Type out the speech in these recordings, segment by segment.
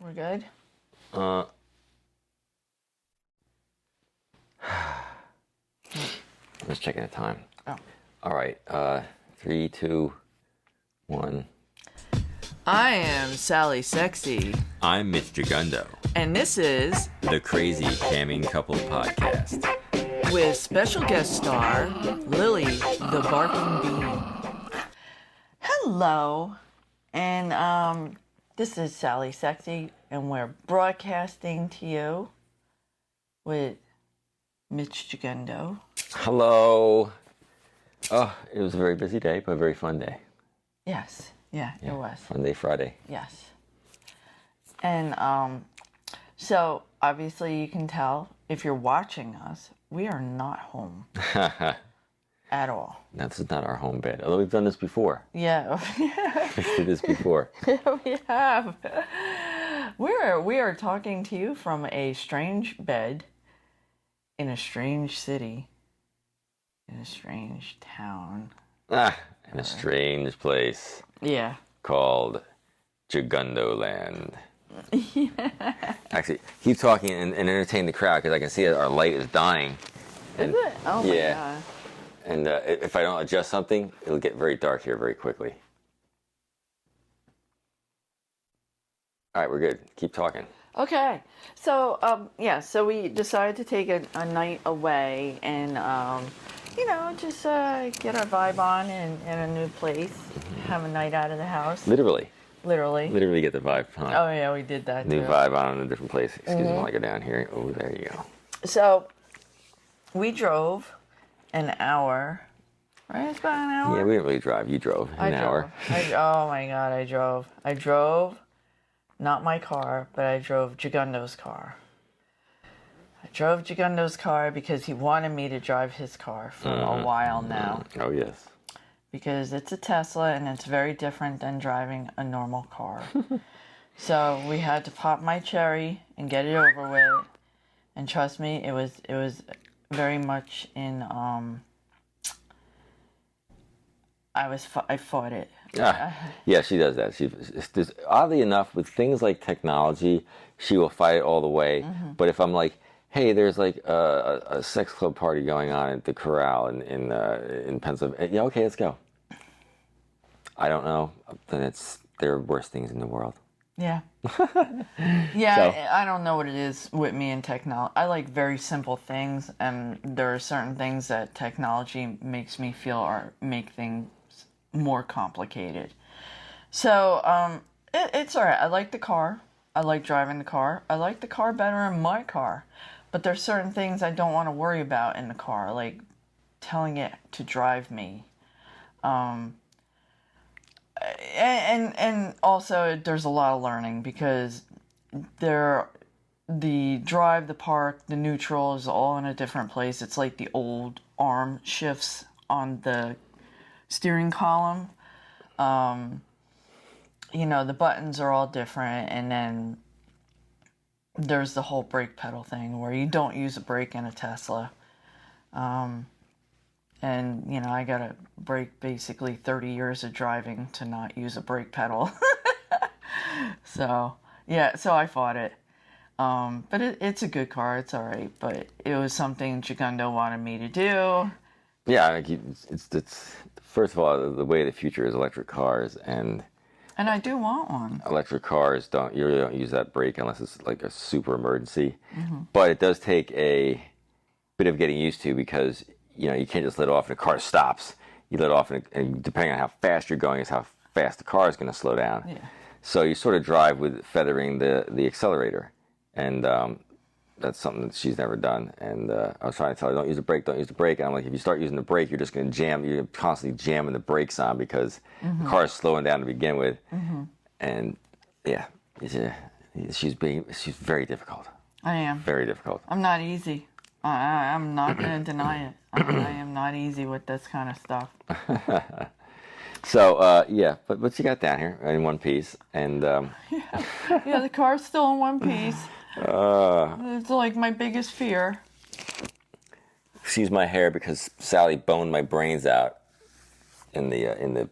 We're good? Uh, Just checking the time. Oh. All right. 3, 2, 1. I am Sally Sexy, I'm Mitch Gigundo, and this is the Crazy Camming Couple Podcast. with special guest star Lily the Barking Bean. Hello, and this is Sally Sexy, and we're broadcasting to you with Mitch Gigundo. Hello. Oh, it was a very busy day, but a very fun day. Yes, yeah, it was. Fun day Friday. Yes. And so obviously you can tell if you're watching us, we are not home at all. This is not our home bed, although we've done this before. Yeah. We did this before. We have. We are talking to you from a strange bed in a strange city in a strange town. In a strange place. Yeah. Called Gigundo Land. Yeah. Actually, keep talking and entertain the crowd because I can see that our light is dying. Is it? Oh my God. And if I don't adjust something, it'll get very dark here very quickly. All right, we're good. Keep talking. Okay. So, so we decided to take a night away and, just get our vibe on in a new place, have a night out of the house. Literally Literally get the vibe on. Oh, yeah, we did that New too. vibe on in a different place. Excuse me while I go down here. Oh, there you go. So, we drove an hour. Right? It's about an hour? Yeah, we didn't really drive. You drove an hour. Oh, my God, I drove. I drove, not my car, but I drove Gigundo's car. I drove Gigundo's car because he wanted me to drive his car for a while now. Oh, yes. Because it's a Tesla and it's very different than driving a normal car. So we had to pop my cherry and get it over with. And trust me, it was very much in I fought it. Yeah, she does that. Oddly enough, with things like technology, she will fight it all the way. Mm-hmm. But if I'm like, hey, there's like a sex club party going on at the Corral in Pennsylvania. Yeah, okay, let's go. I don't know. Then there are worse things in the world. Yeah. Yeah, so. I don't know what it is with me and technology. I like very simple things, and there are certain things that technology makes me feel or make things more complicated. So, it's all right. I like the car. I like driving the car. I like the car better in my car. But there's certain things I don't want to worry about in the car, like telling it to drive me. And also there's a lot of learning because the drive, the park, the neutral is all in a different place. It's like the old arm shifts on the steering column. The buttons are all different, and then there's the whole brake pedal thing where you don't use a brake in a Tesla. I got to brake basically 30 years of driving to not use a brake pedal. So I fought it. But it's a good car. It's all right. But it was something Gigundo wanted me to do. Yeah, it's first of all, the way of the future is electric cars, and I do want one. Electric cars you really don't use that brake unless it's like a super emergency. Mm-hmm. But it does take a bit of getting used to because you can't just let off and the car stops. You let off and depending on how fast you're going is how fast the car is going to slow down. Yeah. So you sort of drive with feathering the accelerator, and that's something that she's never done. And I was trying to tell her, don't use the brake. And I'm like, if you start using the brake, you're just going to jam. You're constantly jamming the brakes on because the car is slowing down to begin with. Mm-hmm. And yeah, she's very difficult. I am. Very difficult. I'm not easy. I'm not going to deny it. I am not easy with this kind of stuff. So, but what you got down here in one piece. And yeah, the car's still in one piece. It's like my biggest fear. Excuse my hair because Sally boned my brains out in the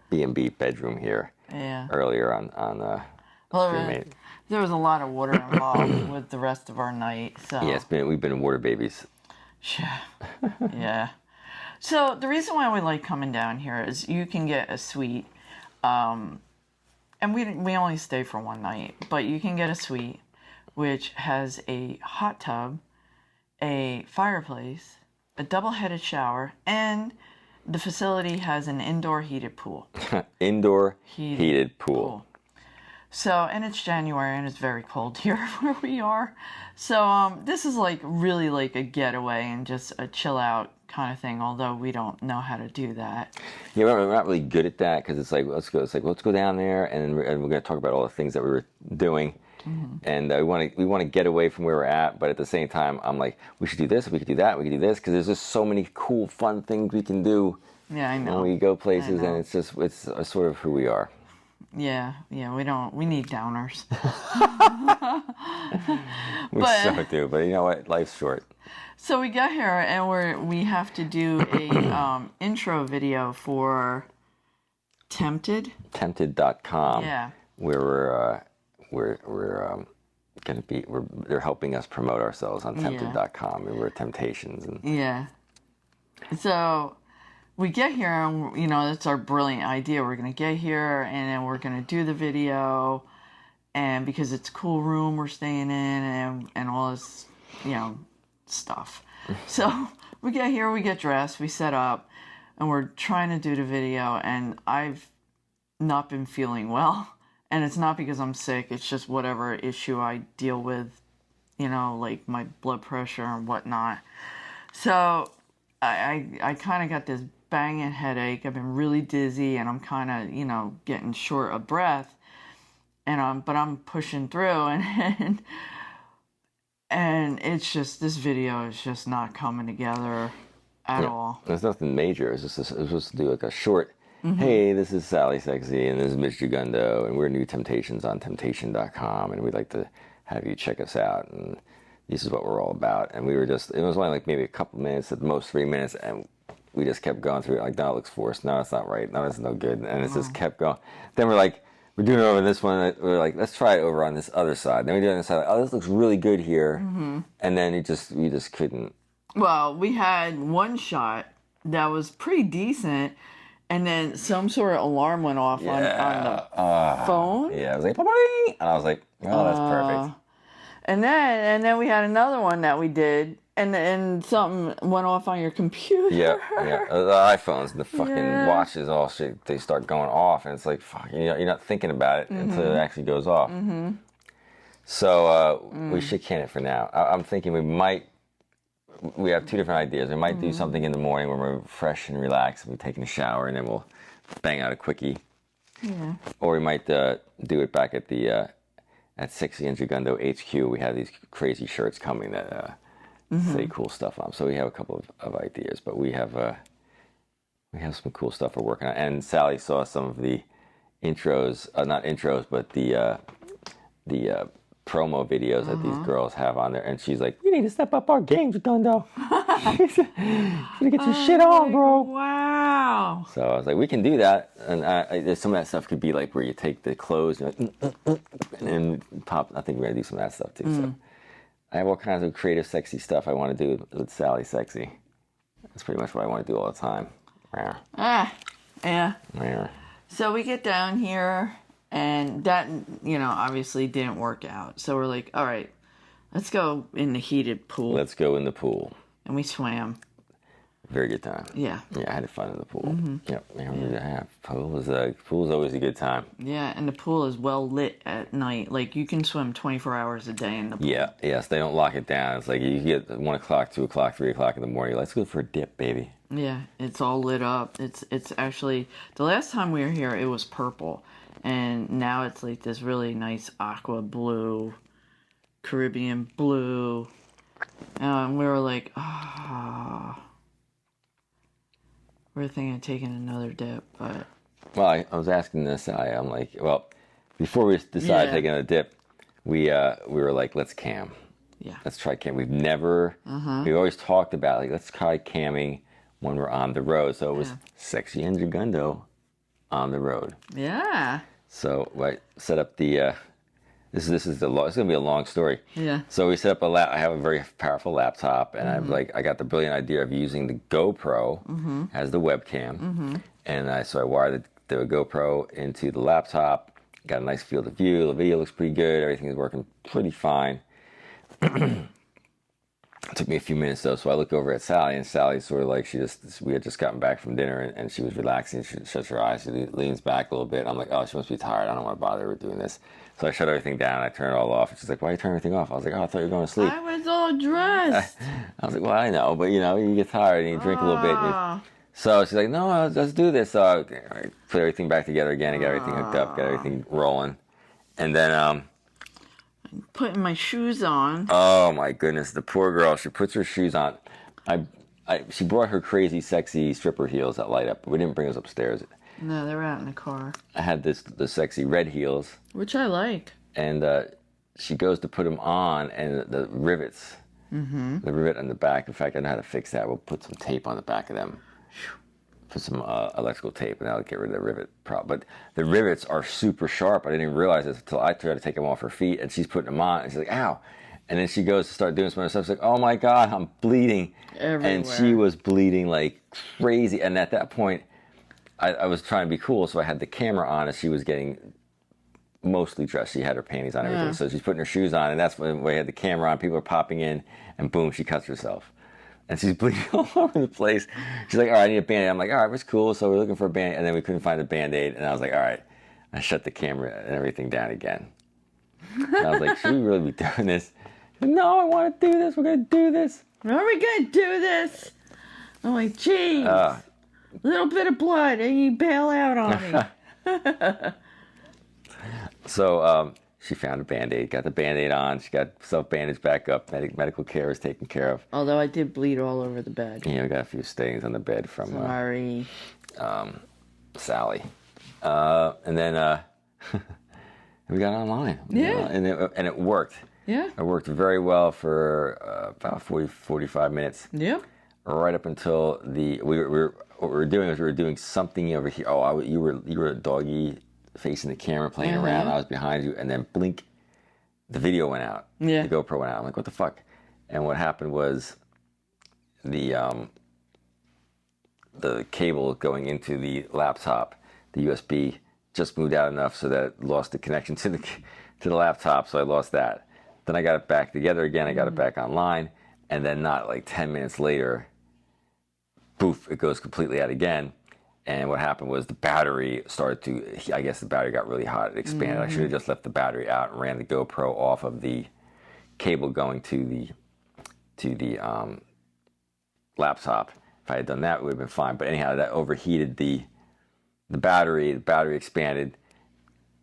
B&B bedroom here. Yeah. Earlier on Well, cremate. there was a lot of water involved with the rest of our night. So Yeah, we've been water babies. Yeah. Yeah. So the reason why we like coming down here is you can get a suite, and we only stay for one night, but you can get a suite which has a hot tub, a fireplace, a double-headed shower, and the facility has an indoor heated pool. Indoor heated pool. So, and it's January and it's very cold here where we are. So, this is like really like a getaway and just a chill out kind of thing, although we don't know how to do that. Yeah, we're not really good at that because it's like, let's go down there and we're going to talk about all the things that we were doing. Mm-hmm. And we want to get away from where we're at, but at the same time, I'm like, we should do this, we could do that, we could do this, because there's just so many cool, fun things we can do. Yeah, I know. When we go places, and it's sort of who we are. Yeah, we need downers. We so do, but you know what? Life's short. So we got here and we have to do a intro video for Tempted. Tempted.com. Yeah. Where they're helping us promote ourselves on Tempted.com. Yeah. We're Temptations. Yeah. So we get here and, that's our brilliant idea. We're going to get here and then we're going to do the video. And because it's a cool room we're staying in and all this, stuff. So we get here, we get dressed, we set up, and we're trying to do the video. And I've not been feeling well. And it's not because I'm sick. It's just whatever issue I deal with, like my blood pressure and whatnot. So I kind of got this banging headache. I've been really dizzy and I'm kind of, getting short of breath. And but I'm pushing through and it's just, this video is just not coming together at all. There's nothing major. It was supposed to do like a short, hey, this is Sally Sexy and this is Mitch Gigundo and we're New Temptations on Temptation.com and we'd like to have you check us out and this is what we're all about. And it was only like maybe a couple minutes, at the most 3 minutes, and we just kept going through it like, no, it looks forced, no, it's not right, no, it's no good, and it just kept going. Then we're like, we're doing it over this one, we're like, let's try it over on this other side. Then we do it on this side, like, oh, this looks really good here, and then we just couldn't. Well, we had one shot that was pretty decent, and then some sort of alarm went off on the phone. Yeah, it was like, and I was like, oh, that's perfect. And then we had another one that we did, and something went off on your computer. Yeah. The iPhones and the fucking watches, all shit, they start going off, and it's like, fuck, you're not thinking about it until it actually goes off. So we should can it for now. I'm thinking we have two different ideas. We might do something in the morning when we're fresh and relaxed, and we're taking a shower, and then we'll bang out a quickie. Yeah. Or we might do it back at the at Sexy and Gigundo HQ. We have these crazy shirts coming that say cool stuff on them. So we have a couple of ideas, but we have some cool stuff we're working on. And Sally saw some of the intros, not intros, but the promo videos that these girls have on there, and she's like, "We need to step up our game, Gigundo. She's gonna get your shit on, bro." Wow. So I was like, "We can do that." And some of that stuff could be like where you take the clothes and then pop. I think we're gonna do some of that stuff too. So I have all kinds of creative, sexy stuff I want to do with Sally Sexy. That's pretty much what I want to do all the time. Yeah. So we get down here. And that, obviously didn't work out. So we're like, all right, let's go in the heated pool. Let's go in the pool. And we swam. Very good time. Yeah. Yeah, I had fun in the pool. Yep. Pool's always a good time. Yeah, and the pool is well lit at night. Like, you can swim 24 hours a day in the pool. Yeah, yes, they don't lock it down. It's like you get 1 o'clock, 2 o'clock, 3 o'clock in the morning. Let's go for a dip, baby. Yeah, it's all lit up. It's actually, the last time we were here, it was purple. And now it's like this really nice aqua blue, Caribbean blue. And we were like, we're thinking of taking another dip, but... Well, I was asking this, I'm like, well, before we decided taking a dip, we were like, let's cam. Yeah. Let's try cam. We've never, we've always talked about, like, let's try camming when we're on the road. So it was Sexy and Gigundo on the road. Yeah. So I set up the It's gonna be a long story. Yeah. So we set up I have a very powerful laptop, and I got the brilliant idea of using the GoPro as the webcam, and I wired the GoPro into the laptop. Got a nice field of view. The video looks pretty good. Everything is working pretty fine. It took me a few minutes though, so I look over at Sally, and Sally's sort of like we had just gotten back from dinner, and she was relaxing. She shuts her eyes, she leans back a little bit. I'm like, oh, she must be tired. I don't want to bother her with doing this. So I shut everything down, I turn it all off. And she's like, why are you turning everything off? I was like, oh, I thought you were going to sleep. I was all dressed. I was like, well, I know, but you get tired and you drink a little bit. So she's like, no, let's do this. So I put everything back together again and got everything hooked up, got everything rolling. And then putting my shoes on. Oh my goodness, the poor girl. She puts her shoes on. She brought her crazy, sexy stripper heels that light up, but we didn't bring those upstairs. No, they're out in the car. I had the sexy red heels, which I like. And she goes to put them on, and the rivets, the rivet on the back. In fact, I know how to fix that. We'll put some tape on the back of them. Put some electrical tape, and that'll get rid of the rivet problem. But the rivets are super sharp. I didn't even realize this until I tried to take them off her feet, and she's putting them on, and she's like, ow. And then she goes to start doing some other stuff. She's like, oh my God, I'm bleeding. Everywhere. And she was bleeding like crazy. And at that point, I was trying to be cool, so I had the camera on, and she was getting mostly dressed. She had her panties on and everything. So she's putting her shoes on, and that's when we had the camera on. People are popping in, and boom, she cuts herself. And she's bleeding all over the place. She's like, all right, I need a Band-Aid. I'm like, all right, it's cool. So we're looking for a Band-Aid. And then we couldn't find a Band-Aid. And I was like, all right. I shut the camera and everything down again. And I was like, should we really be doing this? No, I want to do this. We're going to do this. Are we going to do this? I'm like, geez. A little bit of blood and you bail out on me. So she found a Band-Aid, got the Band-Aid on. She got self-bandaged back up. Medical care is taken care of. Although I did bleed all over the bed. Yeah, we got a few stains on the bed from Sorry. Sally. And then we got online. Yeah. And it worked. Yeah. It worked very well for about 45 minutes. Yep. Right up until what we were doing was we were doing something over here. Oh, you were a doggy facing the camera playing around. I was behind you, and then blink, the video went out. Yeah. The GoPro went out. I'm like, what the fuck? And what happened was the cable going into the laptop, the USB, just moved out enough so that it lost the connection to the laptop. So I lost that. Then I got it back together again. I got it back online, and then not like 10 minutes later, poof, it goes completely out again. And what happened was the battery started to, I guess the battery got really hot. It expanded. I should have just left the battery out and ran the GoPro off of the cable going to the laptop. If I had done that, it would have been fine. But anyhow, that overheated the battery. The battery expanded,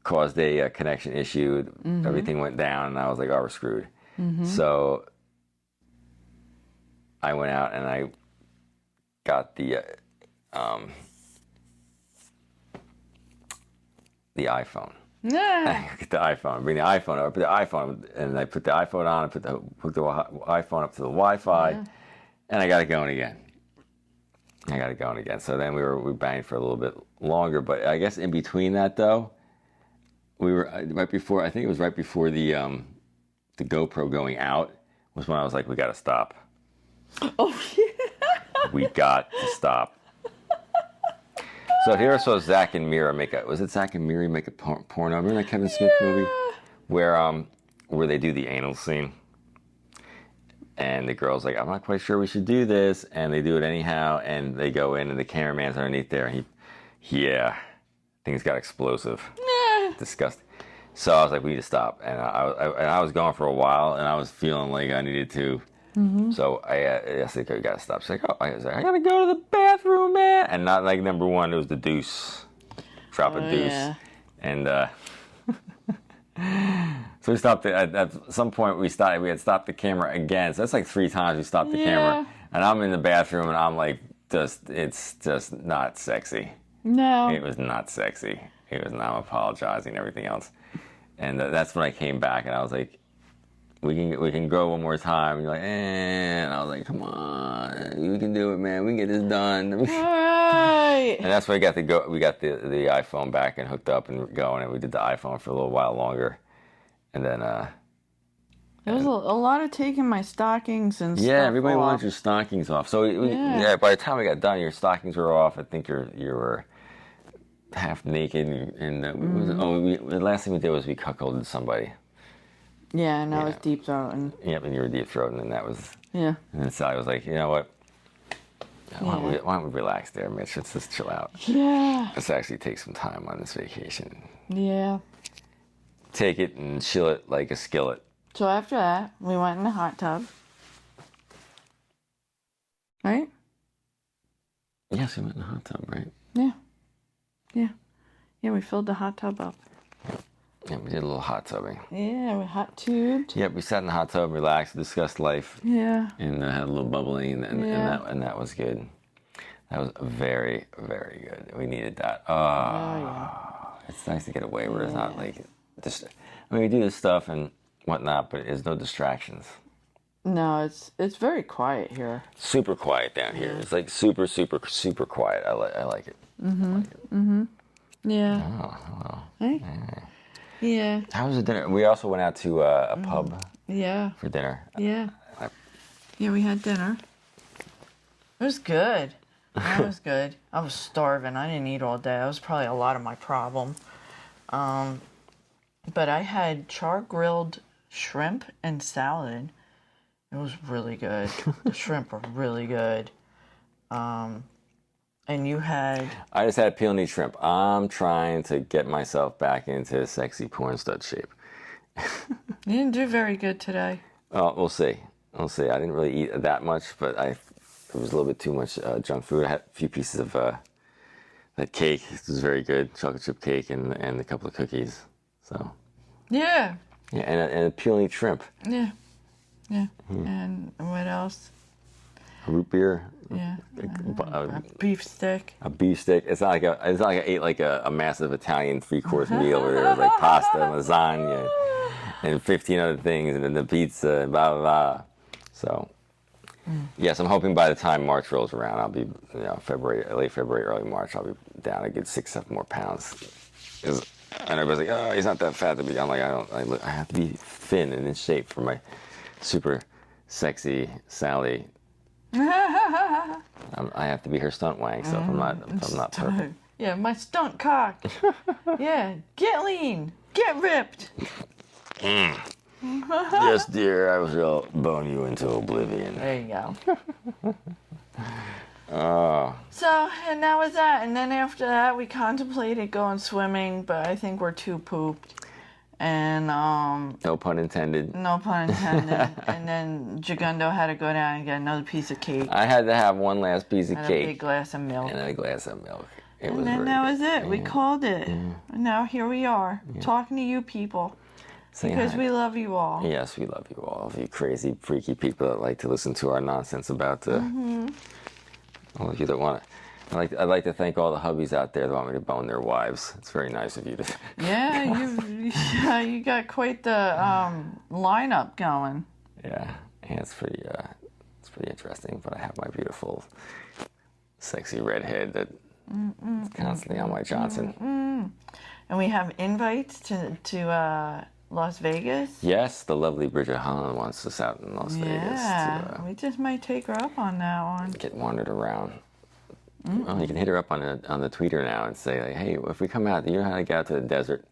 caused a connection issue. Everything went down, and I was like, oh, we're screwed. So I went out and I got the iPhone. Yeah. I get the iPhone. Bring the iPhone over. Put the iPhone, and I put the iPhone on. Hook the iPhone up to the Wi-Fi, and I got it going again. So then we banged for a little bit longer, but I guess in between that though, we were right before. I think it was right before the GoPro going out was when I was like, we got to stop. Oh yeah. We got to stop. So here I saw Zach and Mira make a porno? Remember that Kevin Smith movie where they do the anal scene? And the girl's like, I'm not quite sure we should do this. And they do it anyhow. And they go in and the cameraman's underneath there. And things got explosive. Disgusting. So I was like, we need to stop. And I was going for a while and I was feeling like I needed to. So I said, we gotta stop. She's like, I gotta go to the bathroom, man. And not like number one, it was the deuce. Drop a deuce. Yeah. And so we stopped it. At some point, we had stopped the camera again. So that's like 3 times we stopped the camera. And I'm in the bathroom and I'm like, it's just not sexy. No. It was not sexy. It was not. I'm apologizing and everything else. And that's when I came back and I was like, we can go one more time. And you're like, and I was like, come on, we can do it, man. We can get this done. All right. And that's why we got the iPhone back and hooked up and going, and we did the iPhone for a little while longer. And then there was a lot of taking my stockings and stuff everybody off. wants your stockings off. So by the time we got done, your stockings were off. I think you were half naked, and the last thing we did was we cuckolded somebody. Yeah, and I was deep throating. Yep, and you were deep throating, and that was. Yeah. And then Sally was like, you know what? Why don't we relax there, Mitch? Let's just chill out. Yeah. Let's actually take some time on this vacation. Yeah. Take it and chill it like a skillet. So after that, we went in the hot tub. Right? Yes, we went in the hot tub, right? Yeah. Yeah. Yeah, we filled the hot tub up. Yeah, we did a little hot tubbing. Yeah, we hot tubed. Yep, we sat in the hot tub, relaxed, discussed life. Yeah. And had a little bubbling, and that was good. That was very, very good. We needed that. It's nice to get away where it's not like we do this stuff and whatnot, but there's no distractions. No, it's very quiet here. Super quiet down here. It's like super, super, super quiet. I like it. Yeah. Oh, hello. Hey? Yeah. How was the dinner? We also went out to a pub. Yeah. For dinner. Yeah. Yeah, we had dinner. It was good. It was good. I was starving. I didn't eat all day. That was probably a lot of my problem. But I had char-grilled shrimp and salad. It was really good. The shrimp were really good. And you had... I just had peony shrimp. I'm trying to get myself back into sexy porn stud shape. You didn't do very good today. Oh, we'll see. We'll see. I didn't really eat that much, but it was a little bit too much junk food. I had a few pieces of that cake. It was very good. Chocolate chip cake and a couple of cookies. So. Yeah. Yeah, and a peony shrimp. Yeah. Yeah. And what else? A root beer. Yeah. A beef stick. A beef stick. It's not like I ate like a massive Italian 3-course meal where there was like pasta and lasagna and 15 other things and then the pizza and blah blah blah. So yes, I'm hoping by the time March rolls around, I'll be late February, early March, I'll be down a good 6-7 more pounds. And everybody's like, oh, he's not that fat to be. I'm like, I have to be thin and in shape for my super sexy Sally. I have to be her stunt wang, so if I'm not perfect. Yeah, my stunt cock. Yeah, get lean, get ripped. Yes, dear, I will bone you into oblivion. There you go. Oh. So, and that was that. And then after that, we contemplated going swimming, but I think we're too pooped. And, no pun intended. No pun intended. And then Jagundo had to go down and get another piece of cake. I had to have one last piece of cake. And a big glass of milk. And a glass of milk. And then that was it. Yeah. We called it. Yeah. And now here we are, talking to you people. Because we love you all. Yes, we love you all. You crazy, freaky people that like to listen to our nonsense about all of you that want to. I'd like to thank all the hubbies out there that want me to bone their wives. It's very nice of you to. Yeah, you got quite the lineup going. Yeah, it's pretty interesting. But I have my beautiful, sexy redhead that is constantly on my Johnson. And we have invites to Las Vegas. Yes, the lovely Bridget Holland wants us out in Las Vegas. Yeah, we just might take her up on that one. Get wandered around. Well, you can hit her up on the tweeter now and say, like, hey, if we come out, do you know how to get out to the desert?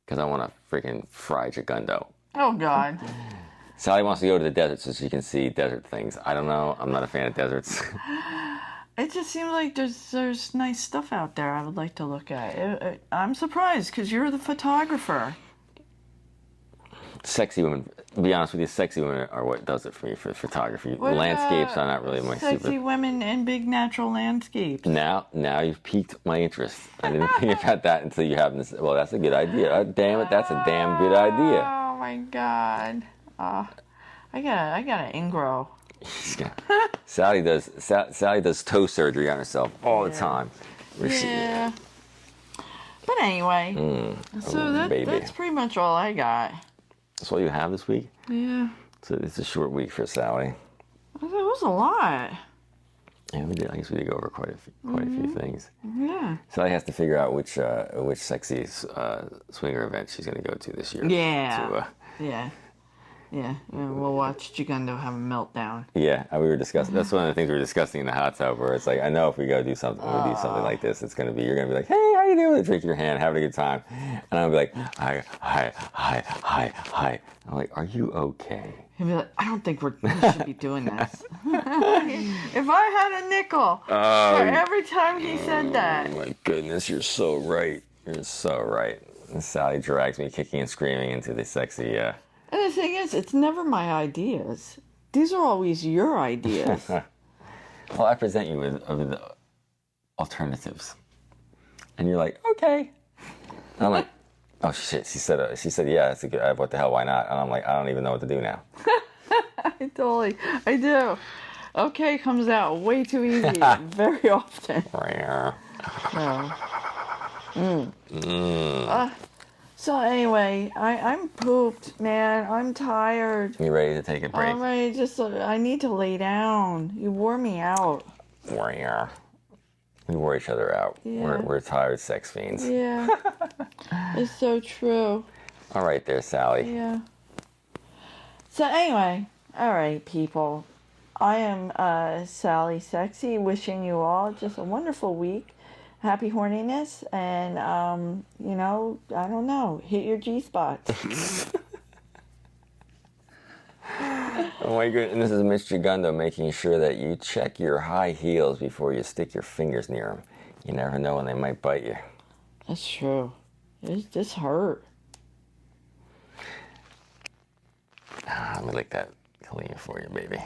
Because I want to freaking fry Jagundo. Oh, God. Sally wants to go to the desert so she can see desert things. I don't know. I'm not a fan of deserts. It just seems like there's nice stuff out there I would like to look at. I'm surprised because you're the photographer. Sexy women, to be honest with you, sexy women are what does it for me for photography. What landscapes are not really my sexy women in big natural landscapes. Now you've piqued my interest. I didn't think about that until you have this. Well, that's a good idea. Oh, damn it, that's a damn good idea. Oh my God. I got an ingrow. Sally does toe surgery on herself all the time. Yeah. But anyway, so that's pretty much all I got. That's all you have this week? Yeah. So it's a short week for Sally. It was a lot. Yeah, we did. I guess we did go over quite a few things. Yeah. Sally has to figure out which sexy swinger event she's going to go to this year. Yeah. Yeah. Yeah. We'll watch Gigundo have a meltdown. Yeah, we were discussing. That's one of the things we were discussing in the hot tub. Where it's like, I know if we go do something, we do something like this, it's gonna be. You're gonna be like, hey, how you doing? Drink your hand, having a good time, and I'll be like, hi. I'm like, are you okay? He'll be like, I don't think we should be doing this. If I had a nickel for every time he said that. Oh my goodness, you're so right. You're so right. And Sally drags me kicking and screaming into the sexy. And the thing is, it's never my ideas. These are always your ideas. Well, I present you with alternatives, and you're like, okay. And I'm like, oh shit. She said, yeah. That's a good. What the hell? Why not? And I'm like, I don't even know what to do now. I do. Okay comes out way too easy very often. So anyway, I'm pooped, man. I'm tired. You ready to take a break? I'm ready. I need to lay down. You wore me out. We wore each other out. Yeah. We're tired sex fiends. Yeah. It's so true. All right there, Sally. Yeah. So anyway, all right, people. I am Sally Sexy, wishing you all just a wonderful week. Happy horniness, and, I don't know, hit your G-spots. Oh my goodness, and this is Mitch Gigundo making sure that you check your high heels before you stick your fingers near them. You never know when they might bite you. That's true. This hurt. Let me lick that clean for you, baby.